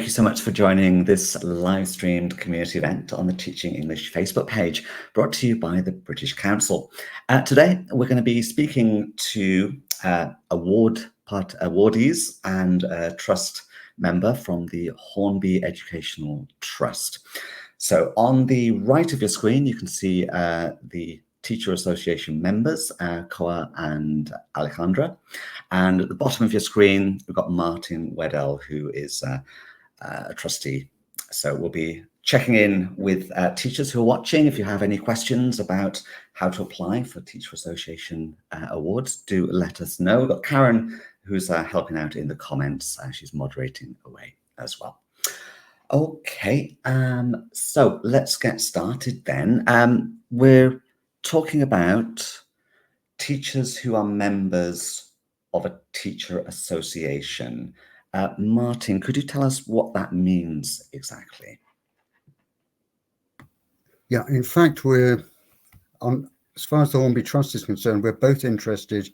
thank you so much for joining this live-streamed community event on the Teaching English Facebook page, brought to you by the British Council. Today, we're going to be speaking to awardees and a trust member from the Hornby Educational Trust. So on the right of your screen, you can see the Teacher Association members, Koa and Alejandra. And at the bottom of your screen, we've got Martin Weddell, who is a trustee. So we'll be checking in with teachers who are watching. If you have any questions about how to apply for Teacher Association awards, do let us know. We've got Karen, who's helping out in the comments. She's moderating away as well. Okay, so let's get started then. We're talking about teachers who are members of a teacher association. Martin, could you tell us what that means exactly? Yeah, in fact, as far as the Hornby Trust is concerned, we're both interested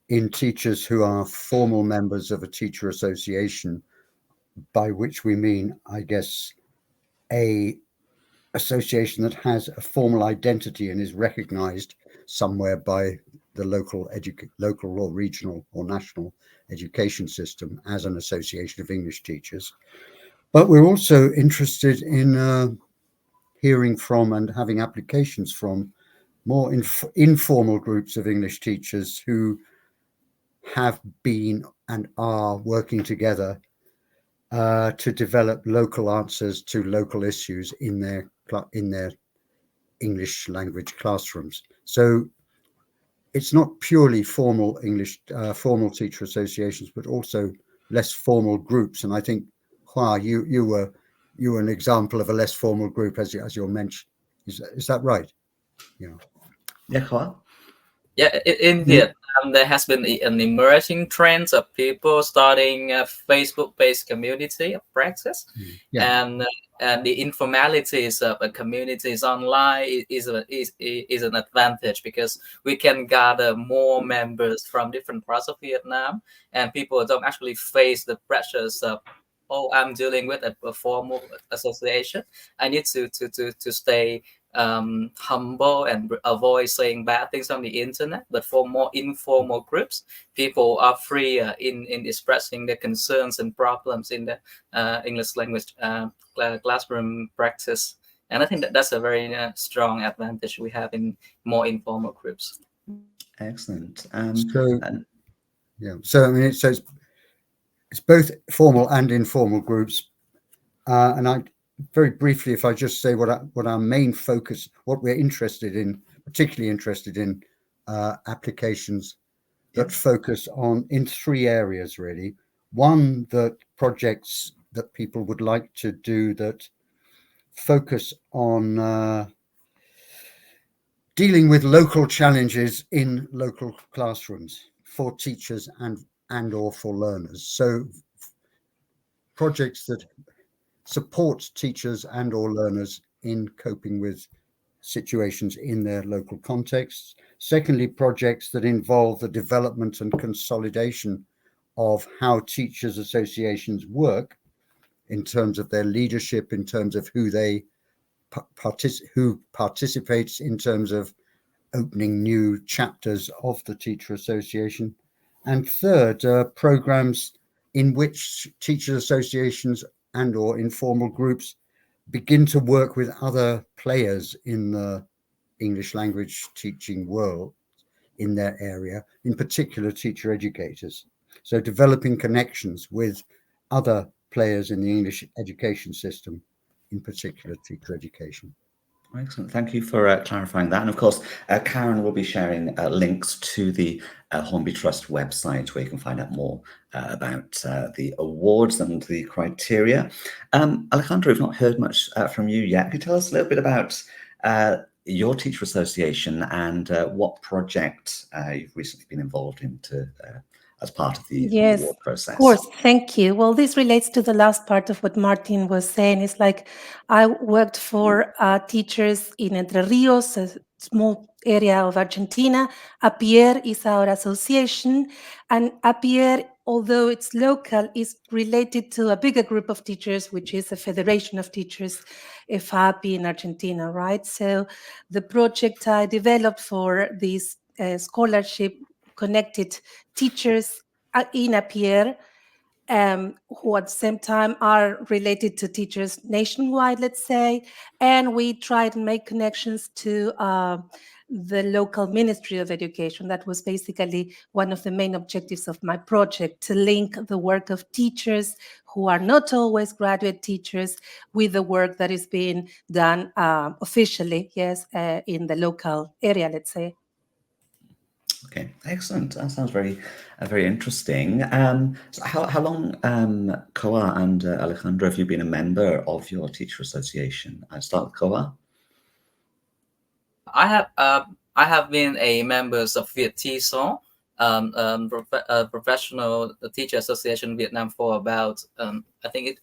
in teachers who are formal members of a teacher association, by which we mean, I guess, a association that has a formal identity and is recognized somewhere by the local or regional or national education system as an association of English teachers. But we're also interested in hearing from and having applications from more informal groups of English teachers who have been and are working together to develop local answers to local issues in their English language classrooms. So it's not purely formal formal teacher associations, but also less formal groups. And I think, Hua, you were an example of a less formal group, as you mentioned. Is that right? Yeah, Hua? Yeah, indeed. There has been an emerging trend of people starting a Facebook-based community of practice, and the informalities of a communities online is an advantage, because we can gather more members from different parts of Vietnam, and people don't actually face the pressures of, oh, I'm dealing with a formal association. I need to stay humble and avoid saying bad things on the internet. But for more informal groups, people are free in expressing their concerns and problems in the English language classroom practice. And I think that's a very strong advantage we have in more informal groups. Excellent. So I mean, it's both formal and informal groups, and I very briefly, if I just say what our main focus, what we're particularly interested in, applications that focus on in three areas really. One, that projects that people would like to do that focus on dealing with local challenges in local classrooms for teachers and or for learners. So projects that support teachers and or learners in coping with situations in their local contexts. Secondly, projects that involve the development and consolidation of how teachers associations work in terms of their leadership, in terms of who participates in terms of opening new chapters of the teacher association. And third, programs in which teacher associations and or informal groups begin to work with other players in the English language teaching world in their area, in particular teacher educators. So developing connections with other players in the English education system, in particular teacher education. Excellent. Thank you for clarifying that. And of course, Karen will be sharing links to the Hornby Trust website, where you can find out more about the awards and the criteria. Alejandro, we've not heard much from you yet. Can you tell us a little bit about your teacher association and what project you've recently been involved in as part of the award process? Of course. Thank you. Well, this relates to the last part of what Martin was saying. It's like I worked for teachers in Entre Rios, a small area of Argentina. APIER is our association, and APIER although it's local, is related to a bigger group of teachers, which is a Federation of Teachers, FAPI in Argentina, right? So the project I developed for this scholarship connected teachers in a peer, who at the same time are related to teachers nationwide, let's say, and we try to make connections to the local Ministry of Education. That was basically one of the main objectives of my project, to link the work of teachers who are not always graduate teachers with the work that is being done officially, yes, in the local area, let's say. Okay, excellent. That sounds very interesting. So how long, Koa and Alejandro, have you been a member of your teacher association? I start with Koa. I have been a member of Viet TESOL, professional teacher association Vietnam, for about I think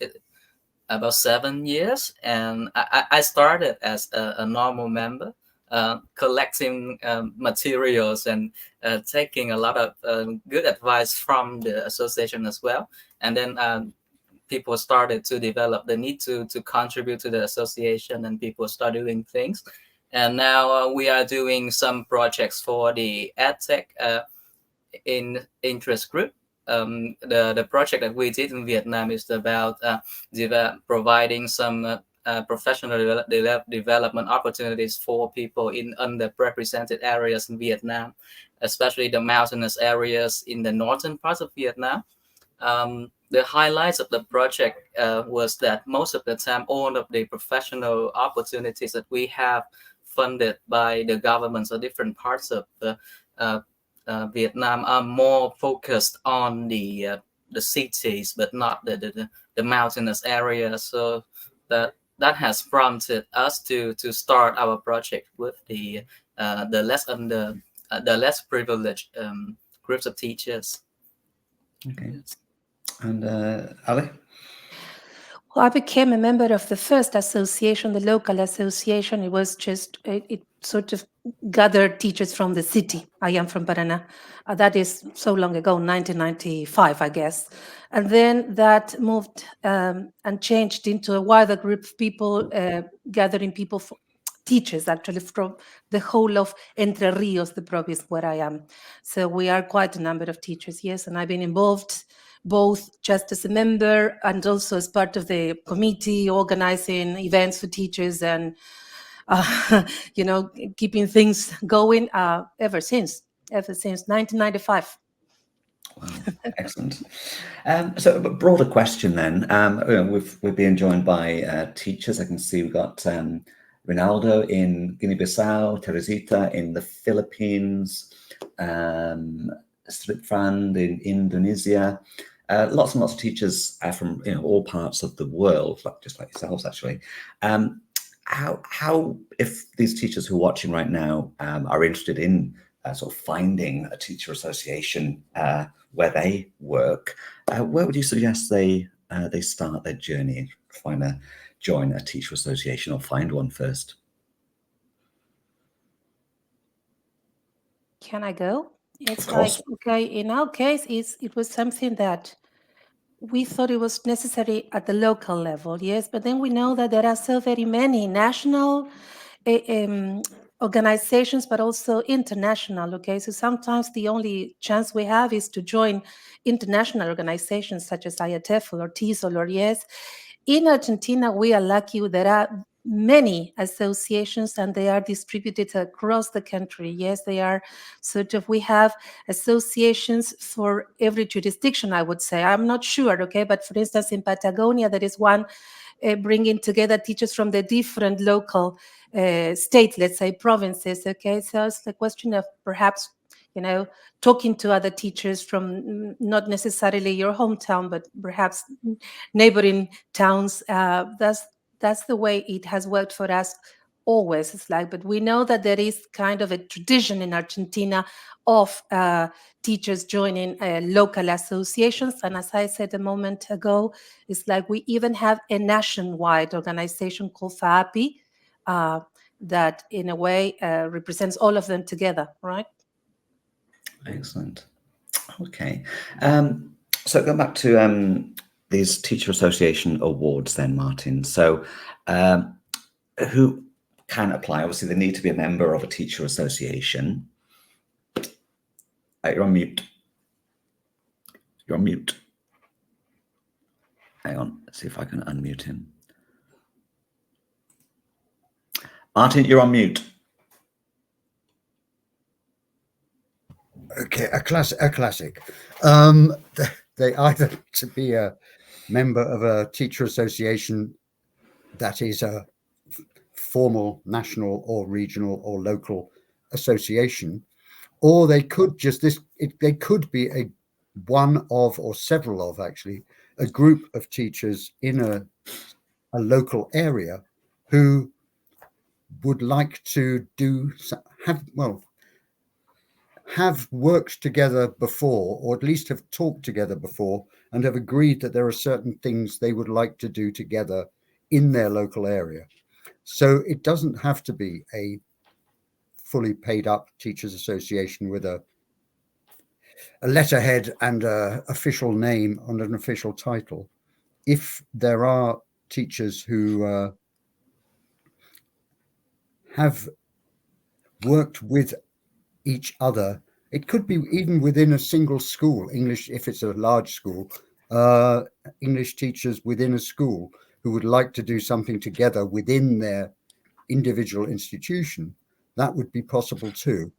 about 7 years, and I started as a normal member, collecting materials and taking a lot of good advice from the association as well. And then people started to develop the need to contribute to the association, and people start doing things. And now we are doing some projects for the EdTech in interest group. The project that we did in Vietnam is about providing some professional development opportunities for people in underrepresented areas in Vietnam, especially the mountainous areas in the northern parts of Vietnam. The highlights of the project was that most of the time, all of the professional opportunities that we have funded by the governments of different parts of Vietnam are more focused on the cities, but not the mountainous areas. So that has prompted us to start our project with the less privileged groups of teachers. Okay. And Ali? Well, I became a member of the first association, the local association. It was just, it sort of gathered teachers from the city. I am from Paraná. That is so long ago, 1995, I guess. And then that moved and changed into a wider group of people, gathering people, teachers actually from the whole of Entre Rios, the province where I am. So we are quite a number of teachers, yes, and I've been involved both just as a member and also as part of the committee organizing events for teachers and, keeping things going ever since 1995. Wow, excellent. So a broader question then. We're being joined by teachers. I can see we've got Ronaldo in Guinea-Bissau, Teresita in the Philippines, Stripfrand in Indonesia. Lots and lots of teachers from all parts of the world, just like yourselves, actually. How if these teachers who are watching right now are interested in sort of finding a teacher association where they work, where would you suggest they start their journey, join a teacher association or find one first? Can I go? It's like, okay, in our case, it was something that we thought it was necessary at the local level, yes, but then we know that there are so very many national organizations, but also international, okay? So sometimes the only chance we have is to join international organizations such as IATEFL or TESOL or yes. In Argentina, we are lucky. There are many associations and they are distributed across the country. Yes, they are sort of, we have associations for every jurisdiction, I would say. I'm not sure, okay? But for instance, in Patagonia, there is one bringing together teachers from the different local states, let's say provinces, okay? So it's the question of perhaps, talking to other teachers from not necessarily your hometown, but perhaps neighboring towns. That's the way it has worked for us always. It's like, but we know that there is kind of a tradition in Argentina of teachers joining local associations. And as I said a moment ago, it's like we even have a nationwide organization called FAPI that in a way represents all of them together, right? Excellent. Okay. So going back to these Teacher Association awards then, Martin. So who can apply? Obviously, they need to be a member of a teacher association. You're on mute. You're on mute. Hang on, let's see if I can unmute him. Martin, you're on mute. Okay, a classic. They either to be a member of a teacher association that is a formal national or regional or local association, or they could just they could be a one of or several of actually a group of teachers in a local area who would like to have worked together before, or at least have talked together before, and have agreed that there are certain things they would like to do together in their local area. So it doesn't have to be a fully paid up teachers association with a letterhead and an official name and an official title. If there are teachers who have worked with each other, it could be even within a single school. English, if it's a large school, English teachers within a school who would like to do something together within their individual institution, that would be possible too.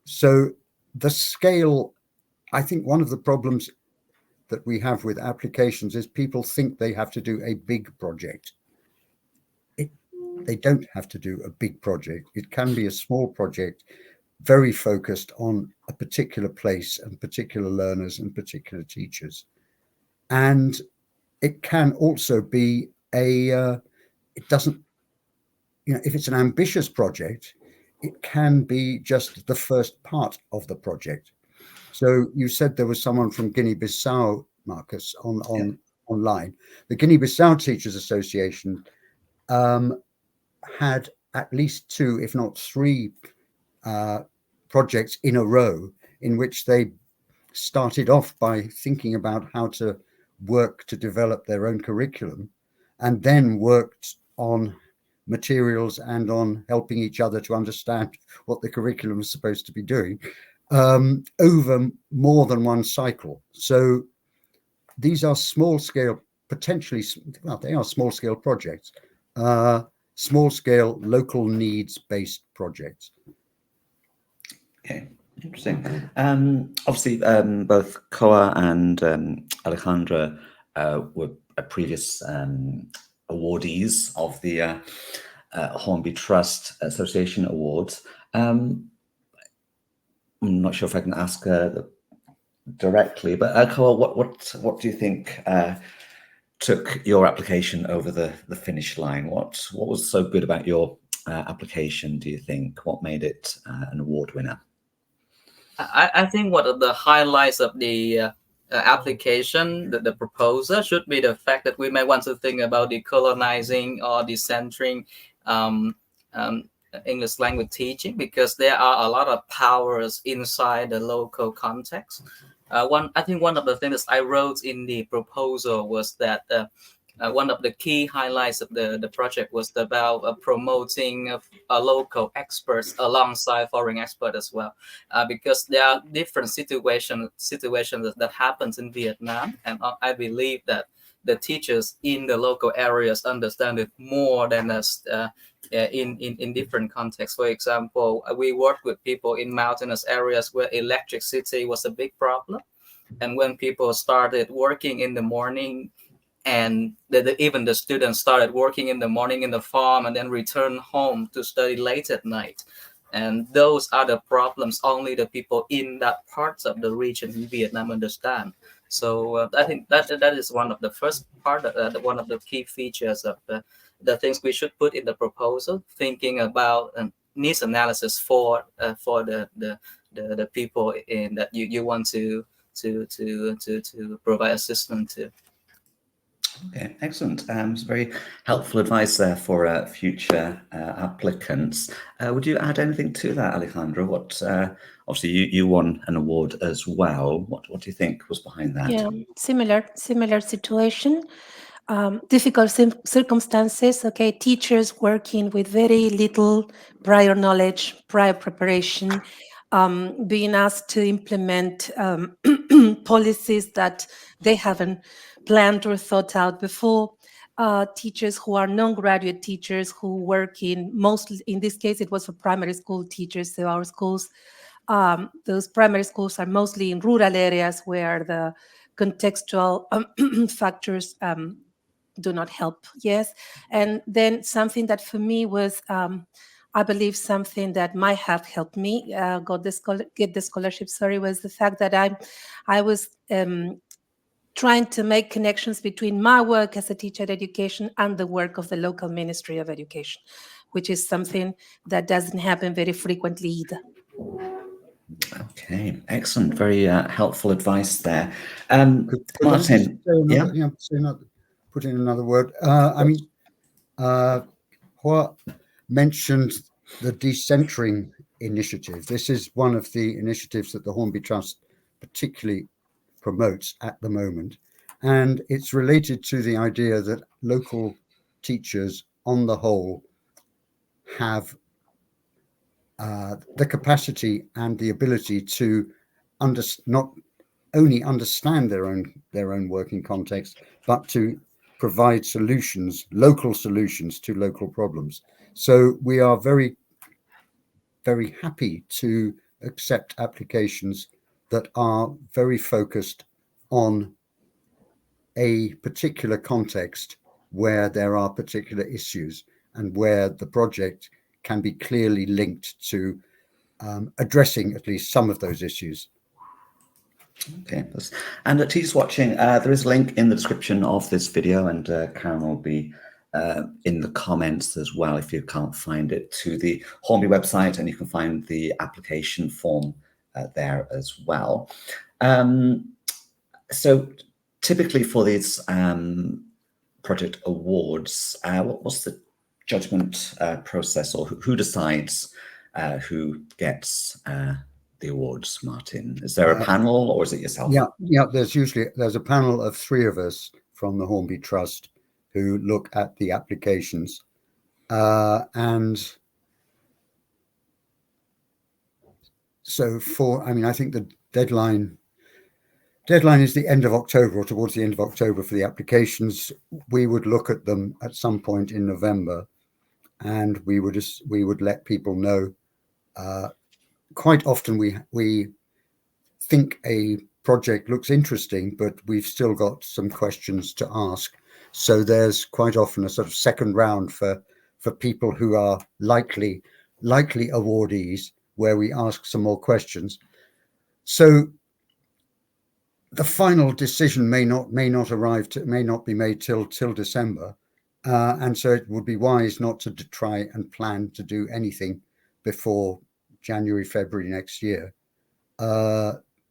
So the scale, I think one of the problems that we have with applications is people think they have to do a big project. They don't have to do a big project. It can be a small project, very focused on a particular place and particular learners and particular teachers. And it can also be it doesn't, if it's an ambitious project, it can be just the first part of the project. So you said there was someone from Guinea-Bissau, Marcus, online. The Guinea-Bissau Teachers Association had at least 2, if not 3, projects in a row in which they started off by thinking about how to work to develop their own curriculum, and then worked on materials and on helping each other to understand what the curriculum is supposed to be doing over more than one cycle. So these are small scale, potentially, well, they are small scale projects, small scale local needs based projects. Okay, interesting. Obviously, both Koa and Alejandra were previous awardees of the Hornby Trust Association Awards. I'm not sure if I can ask directly, but Koa, what do you think took your application over the finish line? What was so good about your application, do you think? What made it an award winner? I think one of the highlights of the application, the proposal, should be the fact that we may want to think about decolonizing or decentering English language teaching, because there are a lot of powers inside the local context. I think one of the things I wrote in the proposal was that one of the key highlights of the project was about promoting local experts alongside foreign experts as well, because there are different situations that happens in Vietnam, and I believe that the teachers in the local areas understand it more than us in different contexts. For example, we work with people in mountainous areas where electricity was a big problem, and when people started working in the morning, and even the students started working in the morning in the farm and then return home to study late at night. And those are the problems only the people in that parts of the region in Vietnam understand. So I think that is one of the first part, one of the key features of the things we should put in the proposal, thinking about needs analysis for the people in that you want to provide assistance to. Okay, excellent. It's very helpful advice there for future applicants. Would you add anything to that, Alejandro? What obviously you won an award as well. What do you think was behind that? Yeah, similar situation. Difficult circumstances. Okay, teachers working with very little prior knowledge, prior preparation, being asked to implement policies that they haven't planned or thought out before. Teachers who are non-graduate teachers who work mostly, in this case, it was for primary school teachers. So our schools, those primary schools are mostly in rural areas where the contextual factors do not help. Yes. And then something that for me was, I believe something that might have helped me get the scholarship, was the fact that I was trying to make connections between my work as a teacher education and the work of the local Ministry of Education, which is something that doesn't happen very frequently either. Okay, excellent. Very helpful advice there. Martin, put in another word. What mentioned the decentering initiative. This is one of the initiatives that the Hornby Trust particularly promotes at the moment, and it's related to the idea that local teachers on the whole have the capacity and the ability to not only understand their own working context, but to provide local solutions to local problems. So we are very, very happy to accept applications that are very focused on a particular context where there are particular issues and where the project can be clearly linked to addressing at least some of those issues. Okay, and teachers watching, there is a link in the description of this video, and Karen will be in the comments as well if you can't find it, to the Hornby website, and you can find the application form there as well. So typically for these project awards, what's the judgment process, or who decides who gets the awards, Martin? Is there a panel, or is it yourself? Yeah. There's a panel of 3 of us from the Hornby Trust who look at the applications, and so I think the deadline is the end of October, or towards the end of October, for the applications. We would look at them at some point in November, and we would let people know. Quite often we think a project looks interesting, but we've still got some questions to ask. So there's quite often a sort of second round for people who are likely awardees, where we ask some more questions. So the final decision may not be made till December, and so it would be wise not to try and plan to do anything before January, February next year,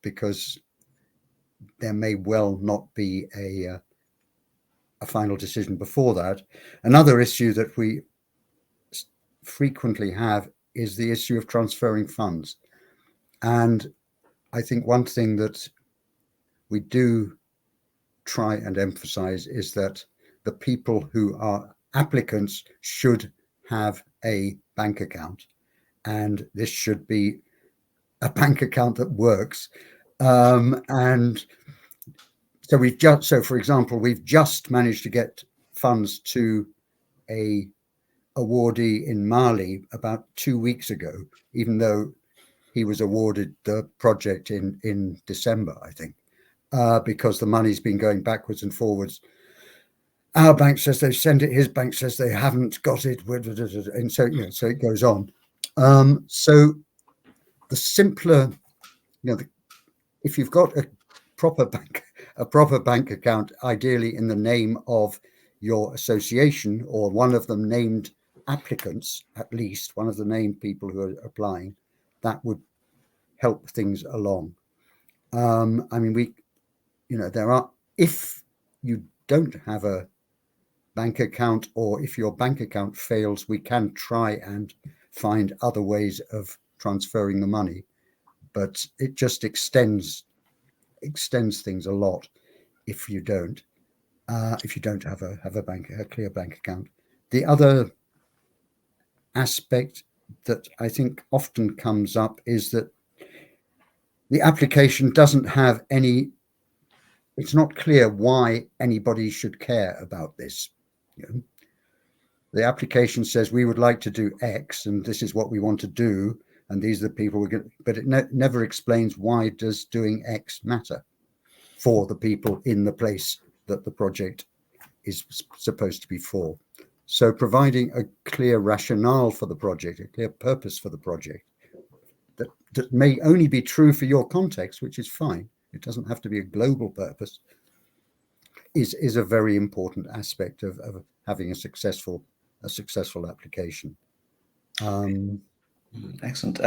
because there may well not be a final decision before that. Another issue that we frequently have is the issue of transferring funds, and I think one thing that we do try and emphasize is that the people who are applicants should have a bank account, and this should be a bank account that works. And so for example, we've just managed to get funds to a awardee in Mali about 2 weeks ago, even though he was awarded the project in December, I think, because the money's been going backwards and forwards. Our bank says they've sent it, his bank says they haven't got it, and so so it goes on. So the simpler, if you've got a proper bank account, ideally in the name of your association, or one of them named applicants, at least one of the named people who are applying, that would help things along. There are, if you don't have a bank account, or if your bank account fails, we can try and find other ways of transferring the money, but it just extends things a lot if you don't have a clear bank account. The other aspect that I think often comes up is that the application doesn't have any. It's not clear why anybody should care about this. You know, the application says we would like to do X, and this is what we want to do, and these are the people we're going. But it never explains why does doing X matter for the people in the place that the project is supposed to be for. So providing a clear rationale for the project, a clear purpose for the project, that may only be true for your context, which is fine. It doesn't have to be a global purpose, is a very important aspect of having a successful application. Excellent.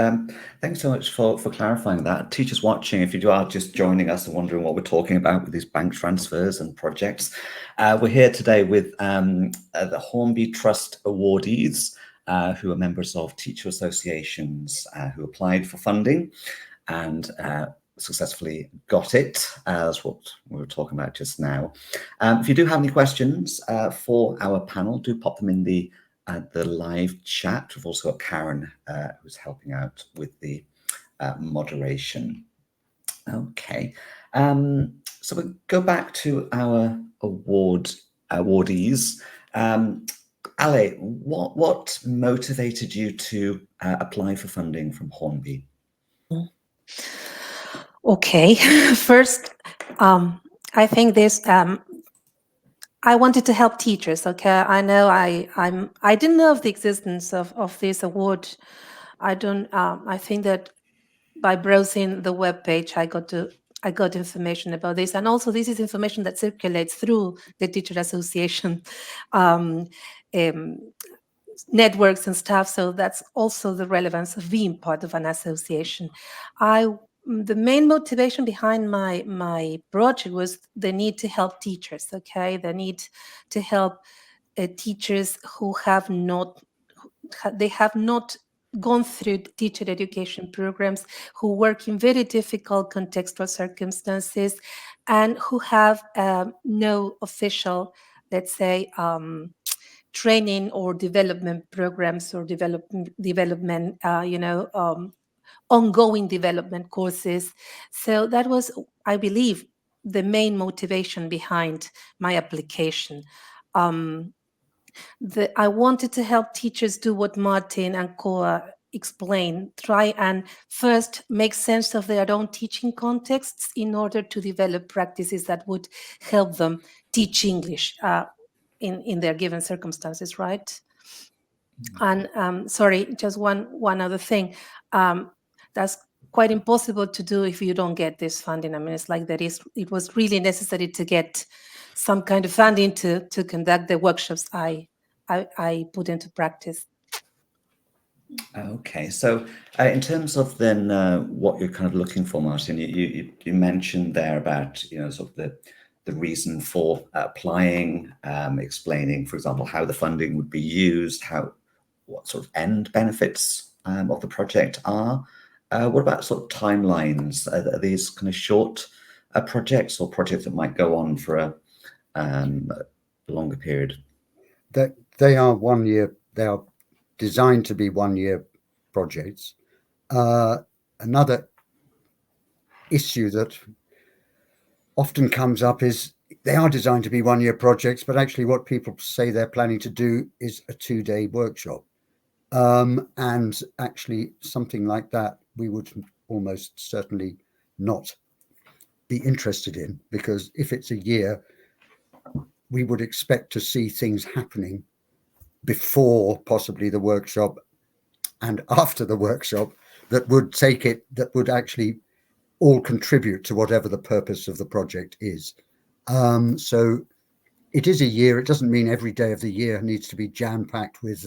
Thanks so much for clarifying that. Teachers watching, if you are just joining us and wondering what we're talking about with these bank transfers and projects, we're here today with the Hornby Trust awardees, who are members of teacher associations who applied for funding and successfully got it, as what we were talking about just now. If you do have any questions for our panel, do pop them in the live chat. We've also got Karen who's helping out with the moderation. Okay, so we'll go back to our awardees. Ale, what motivated you to apply for funding from Hornby? Okay, first, I think this. I wanted to help teachers. Okay, I know I didn't know of the existence of this award. I think that by browsing the webpage, I got information about this, and also this is information that circulates through the Teacher Association networks and stuff. So that's also the relevance of being part of an association. The main motivation behind my project was the need to help teachers. Okay, the need to help teachers who have not gone through teacher education programs, who work in very difficult contextual circumstances, and who have no official, let's say, training or development programs or development, ongoing development courses. So that was, I believe, the main motivation behind my application. I wanted to help teachers do what Martin and Koa explained, try and first make sense of their own teaching contexts in order to develop practices that would help them teach English in their given circumstances, right? And sorry, just one other thing. That's quite impossible to do if you don't get this funding. I mean, it's like it was really necessary to get some kind of funding to conduct the workshops I put into practice. Okay, so in terms of then what you're kind of looking for, Martin, you mentioned there about sort of the reason for applying, explaining, for example, how the funding would be used, what sort of end benefits of the project are. What about sort of timelines? Are these kind of short projects or projects that might go on for a longer period? They are 1 year. They are designed to be 1 year projects. Another issue that often comes up is they are designed to be 1 year projects, but actually what people say they're planning to do is a 2-day workshop. And actually something like that we would almost certainly not be interested in, because if it's a year, we would expect to see things happening before possibly the workshop and after the workshop that would actually all contribute to whatever the purpose of the project is. So it is a year. It doesn't mean every day of the year needs to be jam-packed with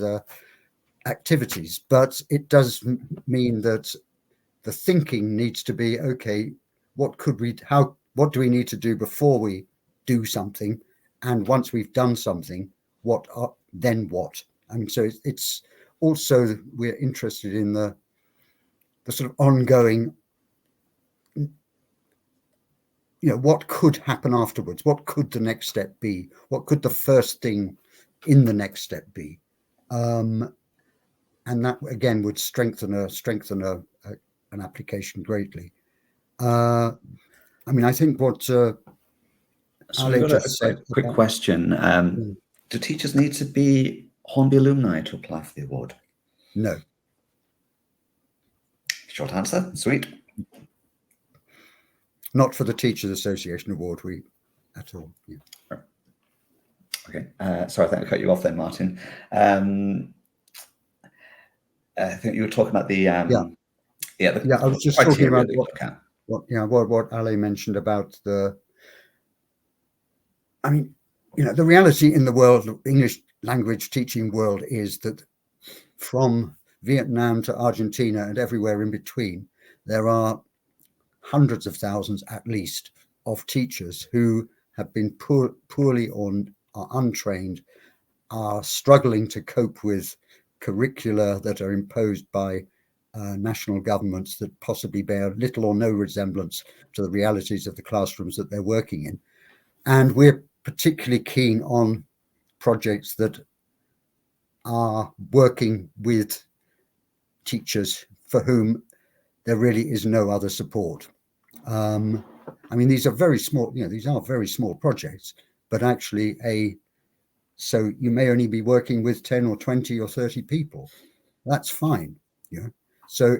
activities, but it does mean that the thinking needs to be, okay, what do we need to do before we do something, And once we've done something, then what? I mean, so it's also, we're interested in the sort of ongoing, what could happen afterwards? What could the next step be? What could the first thing in the next step be? And that again would strengthen an application greatly. I mean, I think what So Ali we've got just a said. quick question. Do teachers need to be Hornby alumni to apply for the award? No. Short answer. Sweet. Not for the Teachers Association award, at all. Yeah. Okay. Sorry, I think I cut you off then, Martin. I think you were talking about the I was just talking about what Ali mentioned about I mean, the reality in the world, English language teaching world, is that from Vietnam to Argentina and everywhere in between, there are hundreds of thousands at least of teachers who have been poorly or are untrained, are struggling to cope with curricula that are imposed by national governments that possibly bear little or no resemblance to the realities of the classrooms that they're working in. And we're particularly keen on projects that are working with teachers for whom there really is no other support. I mean, these are very small, these are very small projects, but actually so you may only be working with 10 or 20 or 30 people. That's fine. So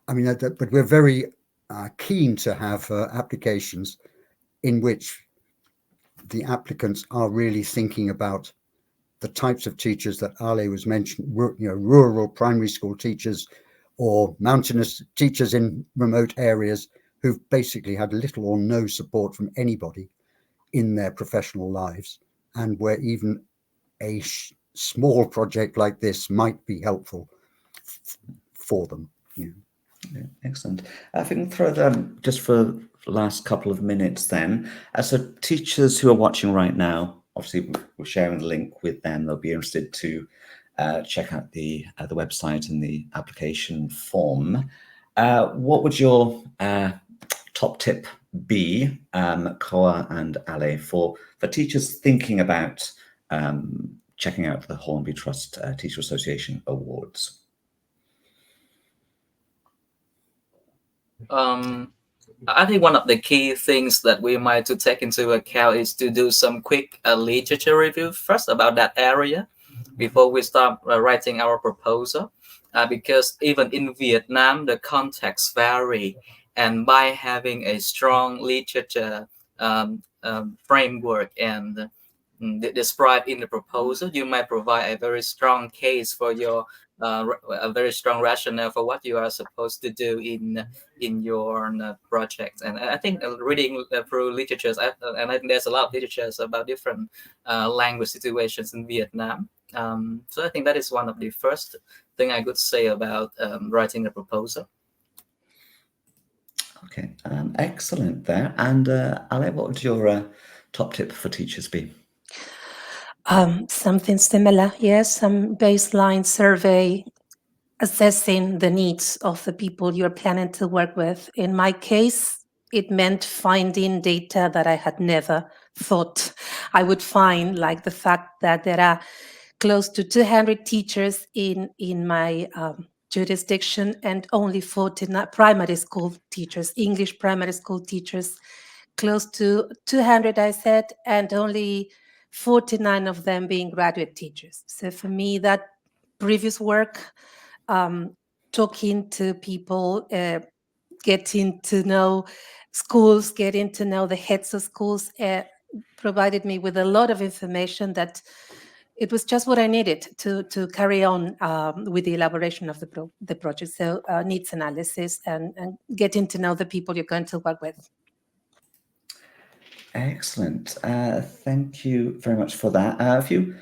but we're very keen to have applications in which the applicants are really thinking about the types of teachers that Ale was mentioning, rural primary school teachers or mountainous teachers in remote areas who've basically had little or no support from anybody in their professional lives, and where even a small project like this might be helpful for them. Yeah, excellent. If we can throw them just for the last couple of minutes then. So teachers who are watching right now, obviously we're sharing the link with them. They'll be interested to check out the website and the application form. What would your top tip be, Koa and Ale, for teachers thinking about checking out the Hornby Trust Teacher Association Awards? I think one of the key things that we might to take into account is to do some quick literature review first about that area before we start writing our proposal, because even in Vietnam the contexts vary, and by having a strong literature framework and described in the proposal, you might provide a very strong case for your a very strong rationale for what you are supposed to do in your project. And I think reading through literatures, and I think there's a lot of literatures about different language situations in Vietnam. So I think that is one of the first thing I could say about writing a proposal. Okay, excellent there. And Ale, what would your top tip for teachers be? Something similar, yes, some baseline survey assessing the needs of the people you're planning to work with. In my case, it meant finding data that I had never thought I would find, like the fact that there are close to 200 teachers in my jurisdiction and only 49 primary school teachers, English primary school teachers, close to 200, I said, and only 49 of them being graduate teachers. So for me, that previous work, talking to people, getting to know schools, getting to know the heads of schools, provided me with a lot of information that it was just what I needed to carry on with the elaboration of the project. So needs analysis and getting to know the people you're going to work with. Excellent. Thank you very much for that. A few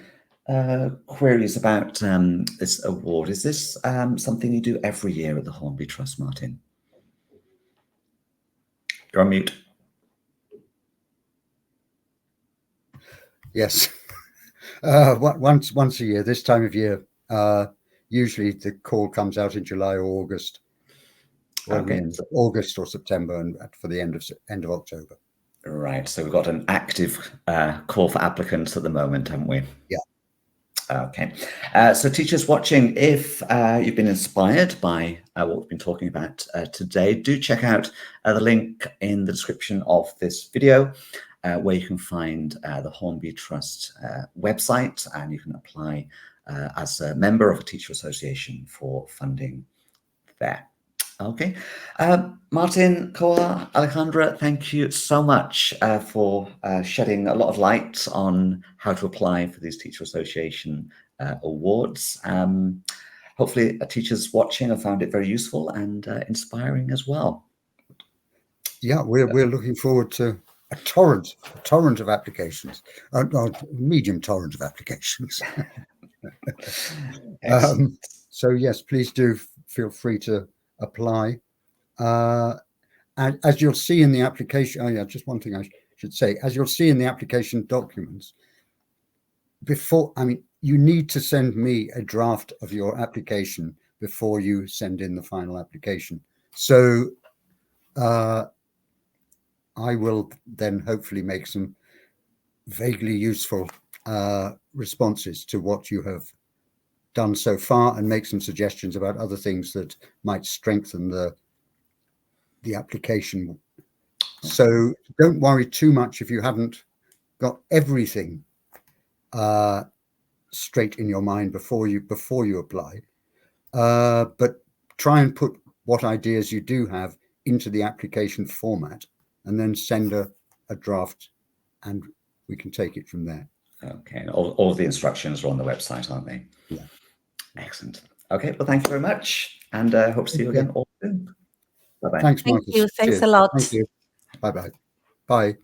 queries about this award. Is this something you do every year at the Hornby Trust, Martin? You're on mute. Yes. Once a year, this time of year. Usually the call comes out in July or August. Okay. August or September, and for the end of October. Right. So we've got an active call for applicants at the moment, haven't we? Yeah. Okay. So teachers watching, if you've been inspired by what we've been talking about today, do check out the link in the description of this video, where you can find the Hornby Trust website, and you can apply as a member of a teacher association for funding there. Okay. Martin, Koa, Alejandra, thank you so much for shedding a lot of light on how to apply for these teacher association awards. Hopefully teachers watching have found it very useful and inspiring as well. Yeah, we're looking forward to a torrent of applications, medium torrent of applications. So yes, please do feel free to apply. And as you'll see in the application, just one thing I should say, as you'll see in the application documents, you need to send me a draft of your application before you send in the final application. So I will then hopefully make some vaguely useful responses to what you have done so far, and make some suggestions about other things that might strengthen the application. So don't worry too much if you haven't got everything straight in your mind before you apply, but try and put what ideas you do have into the application format, and then send a draft, and we can take it from there. Okay, all the instructions are on the website, aren't they? Yeah. Excellent. Okay, well, thank you very much, and hope to see you again all soon. Bye-bye. Thanks, Thank Marcus. you. Thanks Cheers. a lot. Thank you. Bye-bye. Bye.